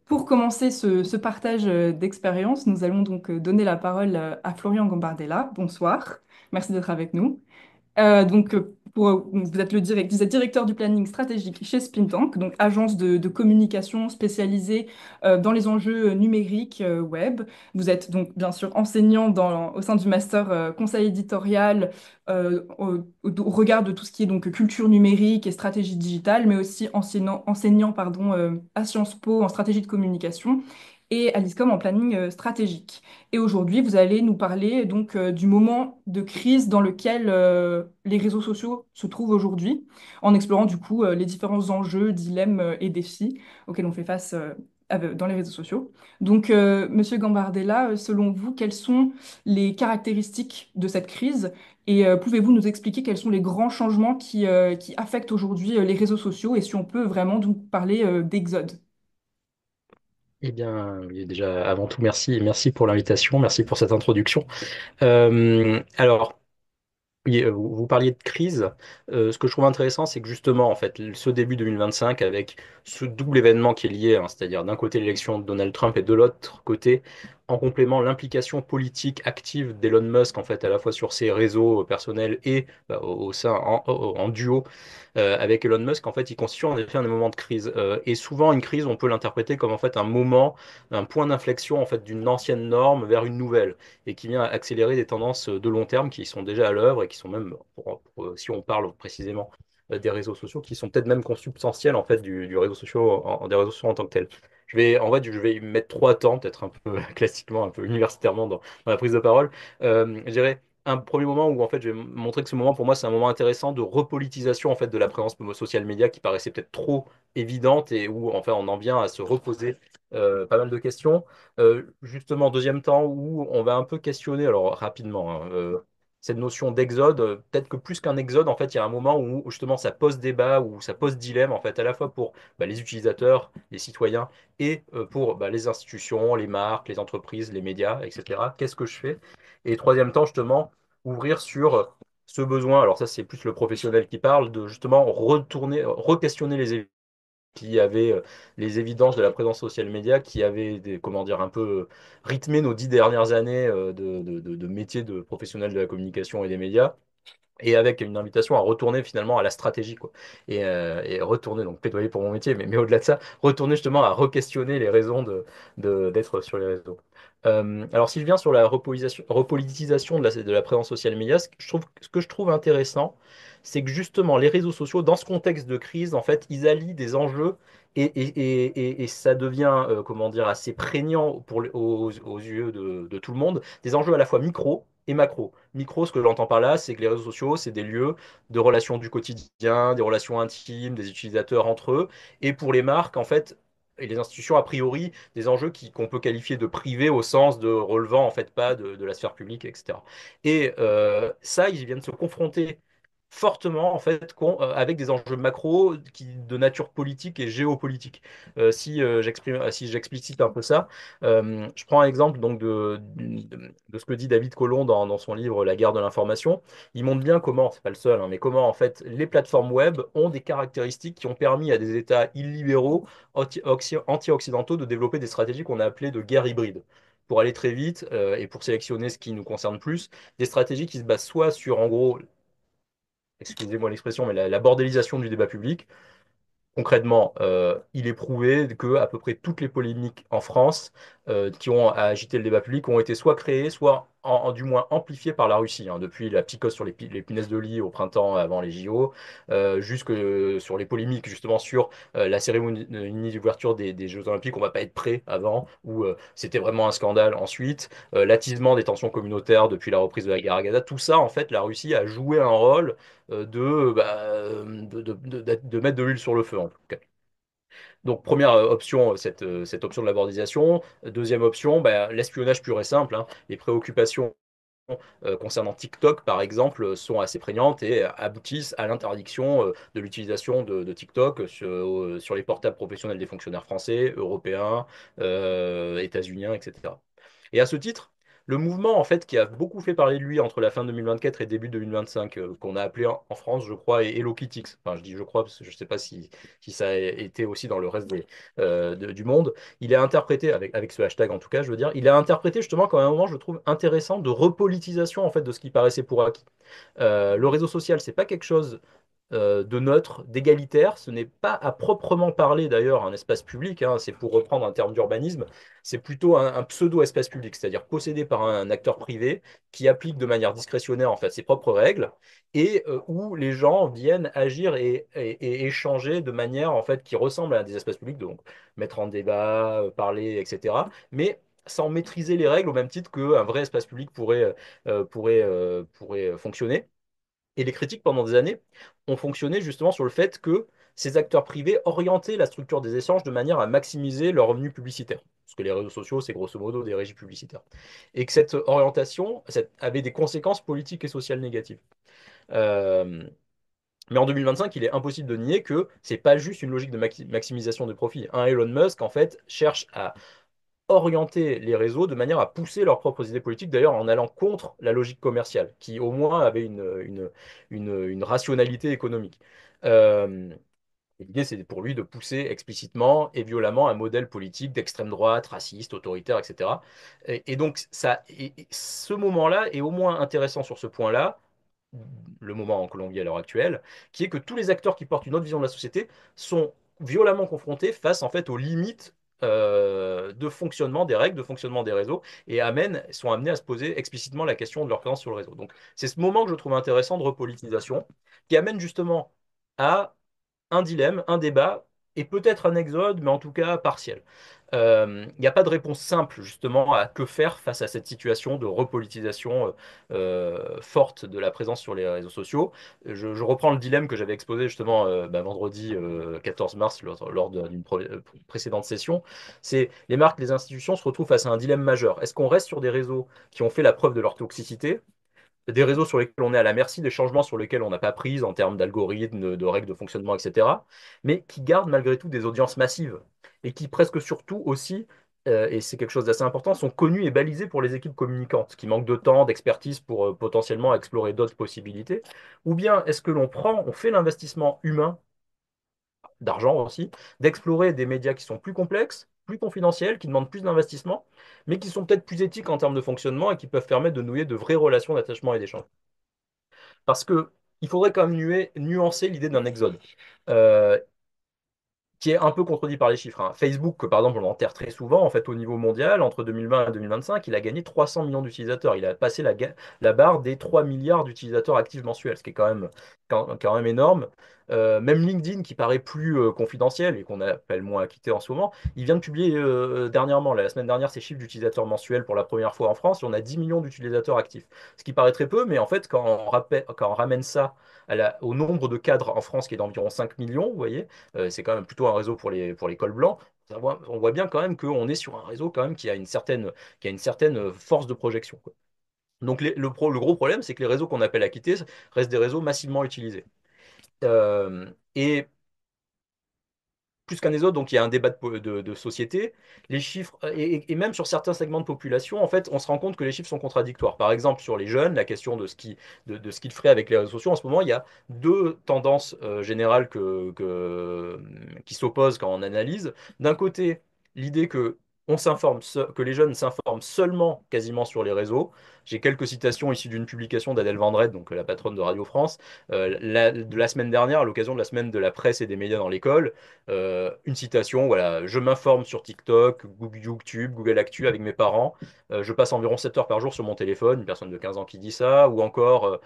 Pour commencer ce partage d'expérience, nous allons donc donner la parole à Florian Gambardella. Bonsoir, merci d'être avec nous. Vous êtes vous êtes directeur du planning stratégique chez Spintank, donc agence de communication spécialisée dans les enjeux numériques web. Vous êtes donc bien sûr enseignant au sein du master conseil éditorial au regard de tout ce qui est donc culture numérique et stratégie digitale, mais aussi enseignant pardon, à Sciences Po en stratégie de communication et à l'ISCOM en planning stratégique. Et aujourd'hui, vous allez nous parler donc du moment de crise dans lequel les réseaux sociaux se trouvent aujourd'hui, en explorant du coup les différents enjeux, dilemmes et défis auxquels on fait face dans les réseaux sociaux. Donc, Monsieur Gambardella, selon vous, quelles sont les caractéristiques de cette crise et pouvez-vous nous expliquer quels sont les grands changements qui affectent aujourd'hui les réseaux sociaux et si on peut vraiment donc parler d'exode? Eh bien, oui, déjà, avant tout, merci pour l'invitation, merci pour cette introduction. Alors, oui, vous parliez de crise. Ce que je trouve intéressant, c'est que justement, en fait, ce début 2025, avec ce double événement qui est lié, hein, c'est-à-dire d'un côté l'élection de Donald Trump et de l'autre côté, en complément, l'implication politique active d'Elon Musk, en fait, à la fois sur ses réseaux personnels et bah, au sein, en duo avec Elon Musk, en fait, il constitue en effet un moment de crise. Et souvent, une crise, on peut l'interpréter comme en fait un moment, un point d'inflexion en fait d'une ancienne norme vers une nouvelle, et qui vient accélérer des tendances de long terme qui sont déjà à l'œuvre et qui sont même, si on parle précisément des réseaux sociaux, qui sont peut-être même consubstantiels en fait du réseau social des réseaux sociaux en tant que tel. Je vais y mettre trois temps, peut-être un peu classiquement, un peu universitairement dans la prise de parole. Je dirais un premier moment où en fait je vais montrer que ce moment pour moi c'est un moment intéressant de repolitisation en fait de la présence social média qui paraissait peut-être trop évidente et où enfin on en vient à se reposer pas mal de questions. Justement deuxième temps où on va un peu questionner alors rapidement hein, cette notion d'exode. Peut-être que plus qu'un exode en fait il y a un moment où justement ça pose débat ou ça pose dilemme en fait à la fois pour bah, les utilisateurs, les citoyens et pour bah, les institutions, les marques, les entreprises, les médias, etc. Qu'est-ce que je fais? Et troisième temps, justement, ouvrir sur ce besoin, alors ça c'est plus le professionnel qui parle, de justement retourner, re-questionner qui avaient les évidences de la présence social média, qui avaient des, comment dire, un peu rythmé nos 10 dernières années de métier de professionnel de la communication et des médias et avec une invitation à retourner finalement à la stratégie, quoi. Et retourner, donc plaidoyer pour mon métier, mais au-delà de ça, retourner justement à re-questionner les raisons d'être sur les réseaux. Alors si je viens sur la repolitisation de la présence sociale média, ce que je trouve intéressant, c'est que justement les réseaux sociaux, dans ce contexte de crise, en fait, ils allient des enjeux et ça devient, comment dire, assez prégnant aux yeux de tout le monde, des enjeux à la fois micro et macro. Micro, ce que j'entends par là, c'est que les réseaux sociaux, c'est des lieux de relations du quotidien, des relations intimes, des utilisateurs entre eux. Et pour les marques, en fait, et les institutions, a priori, des enjeux qu'on peut qualifier de privés au sens de relevant, en fait, pas de la sphère publique, etc. Et ça, ils viennent se confronter fortement en fait avec des enjeux macro de nature politique et géopolitique. Si j'explicite un peu ça, je prends un exemple donc de ce que dit David Colomb dans son livre La guerre de l'information. Il montre bien comment, c'est pas le seul, hein, mais comment en fait les plateformes web ont des caractéristiques qui ont permis à des États illibéraux anti-occidentaux de développer des stratégies qu'on a appelées de guerre hybride. Pour aller très vite et pour sélectionner ce qui nous concerne plus, des stratégies qui se basent soit sur, en gros, excusez-moi l'expression, mais la bordélisation du débat public. Concrètement, il est prouvé que à peu près toutes les polémiques en France qui ont agité le débat public ont été soit créées, soit du moins amplifiées par la Russie, hein, depuis la psychose sur les punaises de lit au printemps avant les JO, jusque sur les polémiques justement sur la cérémonie d'ouverture des Jeux Olympiques, on va pas être prêt avant, où c'était vraiment un scandale ensuite, l'attisement des tensions communautaires depuis la reprise de la guerre à Gaza, tout ça en fait, la Russie a joué un rôle de mettre de l'huile sur le feu en tout cas. Donc première option, cette option de labordisation. Deuxième option, bah, l'espionnage pur et simple, hein. Les préoccupations concernant TikTok, par exemple, sont assez prégnantes et aboutissent à l'interdiction de l'utilisation de TikTok sur les portables professionnels des fonctionnaires français, européens, états-uniens, etc. Et à ce titre, le mouvement en fait qui a beaucoup fait parler de lui entre la fin 2024 et début 2025, qu'on a appelé en France, je crois, Hello Kitix. Enfin, je dis je crois parce que je ne sais pas si ça a été aussi dans le reste du monde. Il a interprété, avec ce hashtag en tout cas, je veux dire, il a interprété justement comme un moment, je trouve, intéressant de repolitisation en fait de ce qui paraissait pour acquis. Le réseau social, c'est pas quelque chose de neutre, d'égalitaire. Ce n'est pas à proprement parler d'ailleurs un espace public, hein, c'est pour reprendre un terme d'urbanisme, c'est plutôt un pseudo-espace public, c'est-à-dire possédé par un acteur privé qui applique de manière discrétionnaire en fait ses propres règles et où les gens viennent agir et échanger de manière en fait qui ressemble à des espaces publics, donc mettre en débat, parler, etc. Mais sans maîtriser les règles au même titre qu'un vrai espace public pourrait fonctionner. Et les critiques, pendant des années, ont fonctionné justement sur le fait que ces acteurs privés orientaient la structure des échanges de manière à maximiser leurs revenus publicitaires. Parce que les réseaux sociaux, c'est grosso modo des régies publicitaires. Et que cette orientation avait des conséquences politiques et sociales négatives. Euh, mais en 2025, il est impossible de nier que c'est pas juste une logique de maximisation de profit. Un Elon Musk, en fait, cherche à orienter les réseaux de manière à pousser leurs propres idées politiques, d'ailleurs en allant contre la logique commerciale, qui au moins avait une rationalité économique. Euh, et l'idée, c'est pour lui de pousser explicitement et violemment un modèle politique d'extrême droite, raciste, autoritaire, etc. Et donc, ce moment-là est au moins intéressant sur ce point-là, le moment en Colombie à l'heure actuelle, qui est que tous les acteurs qui portent une autre vision de la société sont violemment confrontés face en fait aux limites de fonctionnement des règles, de fonctionnement des réseaux, et sont amenés à se poser explicitement la question de leur présence sur le réseau. Donc c'est ce moment que je trouve intéressant de repolitisation, qui amène justement à un dilemme, un débat, et peut-être un exode, mais en tout cas partiel. Il n'y a pas de réponse simple justement à que faire face à cette situation de repolitisation forte de la présence sur les réseaux sociaux. Je reprends le dilemme que j'avais exposé justement vendredi 14 mars d'une précédente session. C'est les marques, les institutions se retrouvent face à un dilemme majeur. Est-ce qu'on reste sur des réseaux qui ont fait la preuve de leur toxicité, des réseaux sur lesquels on est à la merci des changements sur lesquels on n'a pas prise en termes d'algorithmes, de règles de fonctionnement, etc., mais qui gardent malgré tout des audiences massives et qui presque surtout aussi, et c'est quelque chose d'assez important, sont connus et balisés pour les équipes communicantes qui manquent de temps, d'expertise pour potentiellement explorer d'autres possibilités. Ou bien est-ce que on fait l'investissement humain, d'argent aussi, d'explorer des médias qui sont plus complexes, plus confidentiels, qui demandent plus d'investissement, mais qui sont peut-être plus éthiques en termes de fonctionnement et qui peuvent permettre de nouer de vraies relations d'attachement et d'échange. Parce que il faudrait quand même nuancer l'idée d'un exode. Euh, qui est un peu contredit par les chiffres, hein. Facebook, que par exemple on enterre très souvent, en fait au niveau mondial, entre 2020 et 2025, il a gagné 300 millions d'utilisateurs. Il a passé la barre des 3 milliards d'utilisateurs actifs mensuels, ce qui est quand même énorme. Même LinkedIn, qui paraît plus confidentiel et qu'on appelle moins acquitté en ce moment, il vient de publier dernièrement, la semaine dernière, ses chiffres d'utilisateurs mensuels pour la première fois en France, et on a 10 millions d'utilisateurs actifs. Ce qui paraît très peu, mais en fait, quand on ramène ça au nombre de cadres en France, qui est d'environ 5 millions, vous voyez, c'est quand même plutôt un réseau pour les cols blancs. On voit bien quand même qu'on est sur un réseau quand même qui a une certaine force de projection, quoi. Donc le gros problème, c'est que les réseaux qu'on appelle acquittés restent des réseaux massivement utilisés. Et plus qu'un des autres, donc il y a un débat de société. Les chiffres, et même sur certains segments de population, en fait, on se rend compte que les chiffres sont contradictoires. Par exemple, sur les jeunes, la question de ce qu'ils feraient avec les réseaux sociaux, en ce moment, il y a deux tendances générales qui s'opposent quand on analyse. D'un côté, l'idée que les jeunes s'informent seulement quasiment sur les réseaux. J'ai quelques citations issues d'une publication d'Adèle Vendrette, donc la patronne de Radio France, de la semaine dernière, à l'occasion de la semaine de la presse et des médias dans l'école. Une citation, voilà, je m'informe sur TikTok, Google YouTube, Google Actu avec mes parents. Je passe environ 7 heures par jour sur mon téléphone, une personne de 15 ans qui dit ça, ou encore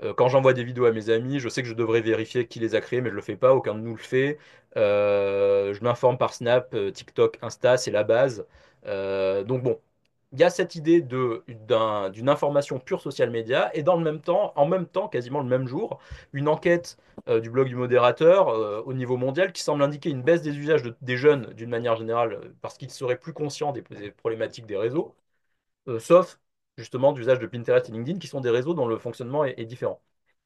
euh, quand j'envoie des vidéos à mes amis, je sais que je devrais vérifier qui les a créées, mais je le fais pas, aucun de nous le fait. Je m'informe par Snap, TikTok, Insta, c'est la base. Donc bon, il y a cette idée d'une information pure social média et en même temps, quasiment le même jour, une enquête du blog du modérateur au niveau mondial qui semble indiquer une baisse des usages des jeunes d'une manière générale parce qu'ils seraient plus conscients des problématiques des réseaux, sauf justement d'usage de Pinterest et LinkedIn qui sont des réseaux dont le fonctionnement est différent.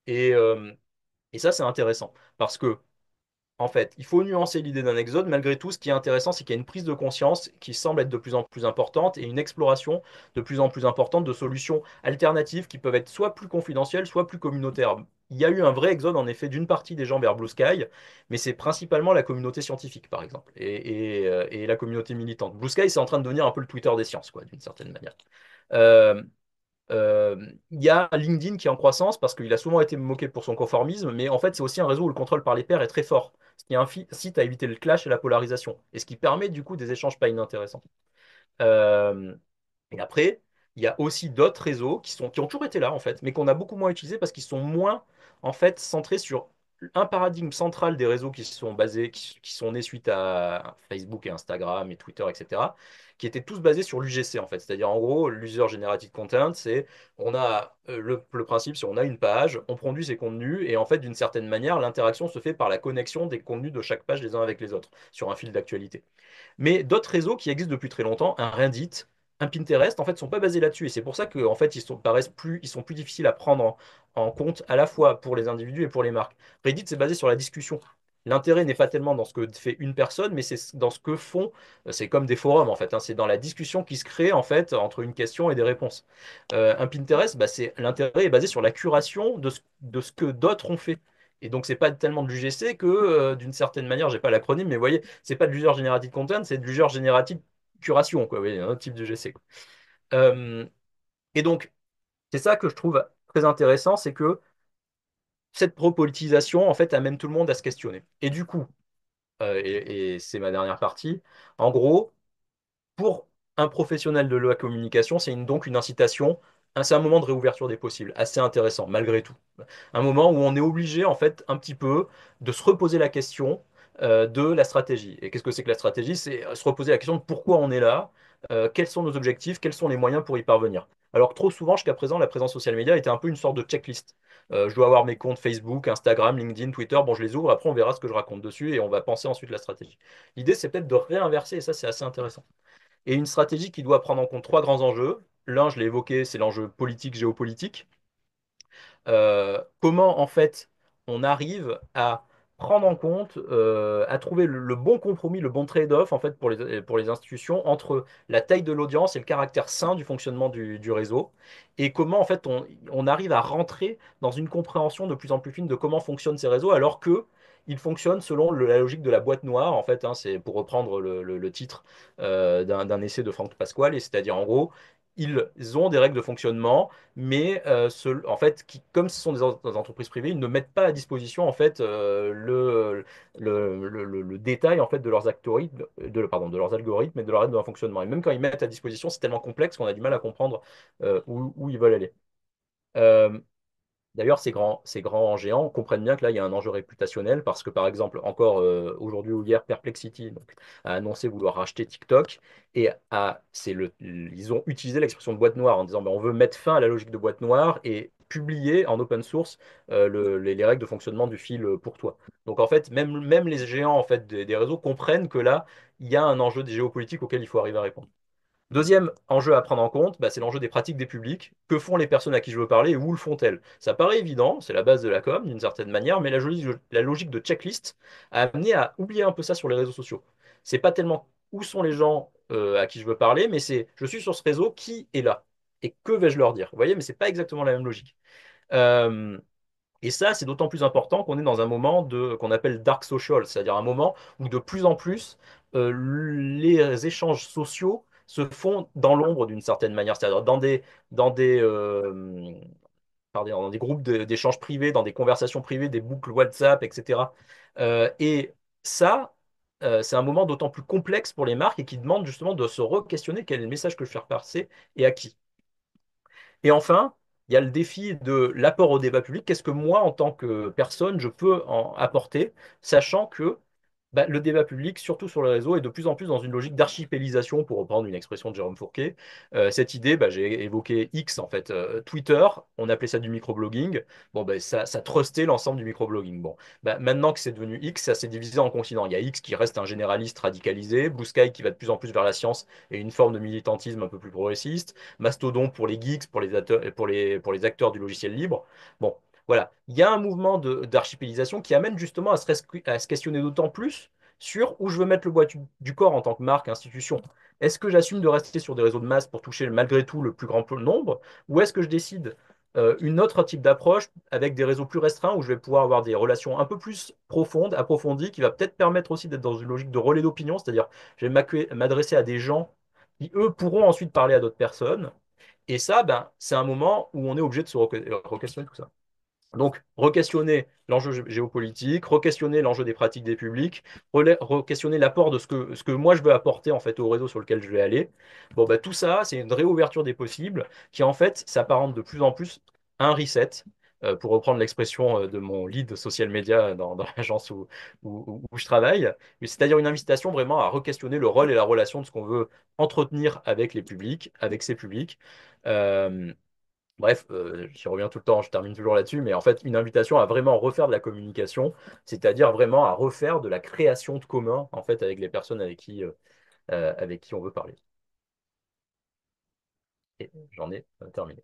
Et, euh, et ça, c'est intéressant parce que en fait, il faut nuancer l'idée d'un exode. Malgré tout, ce qui est intéressant, c'est qu'il y a une prise de conscience qui semble être de plus en plus importante et une exploration de plus en plus importante de solutions alternatives qui peuvent être soit plus confidentielles, soit plus communautaires. Il y a eu un vrai exode, en effet, d'une partie des gens vers Blue Sky, mais c'est principalement la communauté scientifique, par exemple, et la communauté militante. Blue Sky, c'est en train de devenir un peu le Twitter des sciences, quoi, d'une certaine manière. Euh, il y a LinkedIn qui est en croissance parce qu'il a souvent été moqué pour son conformisme, mais en fait, c'est aussi un réseau où le contrôle par les pairs est très fort, ce qui incite à éviter le clash et la polarisation, et ce qui permet du coup des échanges pas inintéressants. Euh, et après, il y a aussi d'autres réseaux qui ont toujours été là, en fait, mais qu'on a beaucoup moins utilisés parce qu'ils sont moins, en fait, centrés sur un paradigme central des réseaux qui sont basés, qui sont nés suite à Facebook et Instagram et Twitter, etc., qui étaient tous basés sur l'UGC, en fait. C'est-à-dire, en gros, l'User Generated Content, c'est, on a le principe, c'est on a une page, on produit ses contenus, et en fait, d'une certaine manière, l'interaction se fait par la connexion des contenus de chaque page les uns avec les autres, sur un fil d'actualité. Mais d'autres réseaux qui existent depuis très longtemps, un Reddit, un Pinterest, en fait, sont pas basés là-dessus. Et c'est pour ça qu'en fait, ils sont plus difficiles à prendre en compte à la fois pour les individus et pour les marques. Reddit, c'est basé sur la discussion. L'intérêt n'est pas tellement dans ce que fait une personne, mais c'est dans ce que font. C'est comme des forums, en fait, hein. C'est dans la discussion qui se crée, en fait, entre une question et des réponses. Un Pinterest, bah, l'intérêt est basé sur la curation de ce que d'autres ont fait. Et donc, c'est pas tellement de l'UGC que, d'une certaine manière, j'ai pas l'acronyme, mais vous voyez, c'est pas de l'user generated content, c'est de l'user generated curation, quoi. Vous voyez, un autre type d'UGC, quoi. Euh, et donc, c'est ça que je trouve très intéressant, c'est que cette propolitisation, en fait, amène tout le monde à se questionner. Et du coup, et c'est ma dernière partie, en gros, pour un professionnel de la communication, donc une incitation, c'est un moment de réouverture des possibles, assez intéressant, malgré tout. Un moment où on est obligé, en fait, un petit peu, de se reposer la question de la stratégie. Et qu'est-ce que c'est que la stratégie? C'est se reposer la question de pourquoi on est là, quels sont nos objectifs, quels sont les moyens pour y parvenir. Alors, trop souvent, jusqu'à présent, la présence social media était un peu une sorte de checklist. Je dois avoir mes comptes Facebook, Instagram, LinkedIn, Twitter. Bon, je les ouvre, après, on verra ce que je raconte dessus et on va penser ensuite la stratégie. L'idée, c'est peut-être de réinverser, et ça, c'est assez intéressant. Et une stratégie qui doit prendre en compte trois grands enjeux. L'un, je l'ai évoqué, c'est l'enjeu politique, géopolitique. Comment en fait on arrive à prendre en compte, à trouver le bon compromis, le bon trade-off en fait pour les institutions entre la taille de l'audience et le caractère sain du fonctionnement du réseau, et comment en fait on arrive à rentrer dans une compréhension de plus en plus fine de comment fonctionnent ces réseaux alors que ils fonctionnent selon la logique de la boîte noire, en fait, hein, c'est pour reprendre le titre d'un essai de Franck Pasquale, et c'est-à-dire en gros, ils ont des règles de fonctionnement mais en fait, comme ce sont des entreprises privées, ils ne mettent pas à disposition en fait le détail en fait de leurs algorithmes, pardon, de leurs algorithmes et de leur règles de fonctionnement. Et même quand ils mettent à disposition, c'est tellement complexe qu'on a du mal à comprendre où ils veulent aller. Euh, D'ailleurs, ces grands géants comprennent bien que là, il y a un enjeu réputationnel parce que, par exemple, encore aujourd'hui ou hier, Perplexity donc, a annoncé vouloir racheter TikTok et ils ont utilisé l'expression de boîte noire en disant ben, on veut mettre fin à la logique de boîte noire et publier en open source les règles de fonctionnement du fil pour toi. Donc, en fait, même les géants en fait, des réseaux comprennent que là, il y a un enjeu géopolitique auquel il faut arriver à répondre. Deuxième enjeu à prendre en compte, bah, c'est l'enjeu des pratiques des publics. Que font les personnes à qui je veux parler et où le font-elles? Ça paraît évident, c'est la base de la com d'une certaine manière, mais la logique de checklist a amené à oublier un peu ça sur les réseaux sociaux. C'est pas tellement où sont les gens à qui je veux parler, mais c'est je suis sur ce réseau, qui est là? Et que vais-je leur dire? Vous voyez, mais c'est pas exactement la même logique. Euh, et ça, c'est d'autant plus important qu'on est dans un moment qu'on appelle dark social, c'est-à-dire un moment où de plus en plus les échanges sociaux se font dans l'ombre d'une certaine manière, c'est-à-dire dans dans des groupes d'échanges privés, dans des conversations privées, des boucles WhatsApp, etc. Et ça, c'est un moment d'autant plus complexe pour les marques et qui demande justement de se re-questionner quel est le message que je veux faire passer et à qui. Et enfin, il y a le défi de l'apport au débat public. Qu'est-ce que moi, en tant que personne, je peux en apporter, sachant que bah, le débat public, surtout sur les réseaux, est de plus en plus dans une logique d'archipélisation, pour reprendre une expression de Jérôme Fourquet. Cette idée, bah, j'ai évoqué X, en fait. Twitter, on appelait ça du microblogging. Bon, bah, ça trustait l'ensemble du microblogging. Bon, bah, maintenant que c'est devenu X, ça s'est divisé en continents. Il y a X qui reste un généraliste radicalisé, Blue Sky qui va de plus en plus vers la science et une forme de militantisme un peu plus progressiste, Mastodon pour les geeks, pour les acteurs du logiciel libre. Bon. voilà, il y a un mouvement d'archipélisation qui amène justement à se questionner d'autant plus sur où je veux mettre le bois du corps en tant que marque, institution. Est-ce que j'assume de rester sur des réseaux de masse pour toucher malgré tout le plus grand nombre, ou est-ce que je décide une autre type d'approche avec des réseaux plus restreints où je vais pouvoir avoir des relations un peu plus profondes, approfondies, qui va peut-être permettre aussi d'être dans une logique de relais d'opinion, c'est-à-dire je vais m'adresser à des gens qui, eux, pourront ensuite parler à d'autres personnes. Et ça, ben, c'est un moment où on est obligé de se re-questionner tout ça. Donc, re-questionner l'enjeu géopolitique, re-questionner l'enjeu des pratiques des publics, re-questionner l'apport de ce que moi je veux apporter en fait au réseau sur lequel je vais aller. Bon, bah, tout ça, c'est une réouverture des possibles qui en fait s'apparente de plus en plus à un reset, pour reprendre l'expression de mon lead social media dans l'agence où je travaille. C'est-à-dire une invitation vraiment à re-questionner le rôle et la relation de ce qu'on veut entretenir avec les publics, avec ces publics. Euh, Bref, j'y reviens tout le temps, je termine toujours là-dessus, mais en fait, une invitation à vraiment refaire de la communication, c'est-à-dire vraiment à refaire de la création de commun, en fait, avec les personnes avec qui on veut parler. Et j'en ai terminé.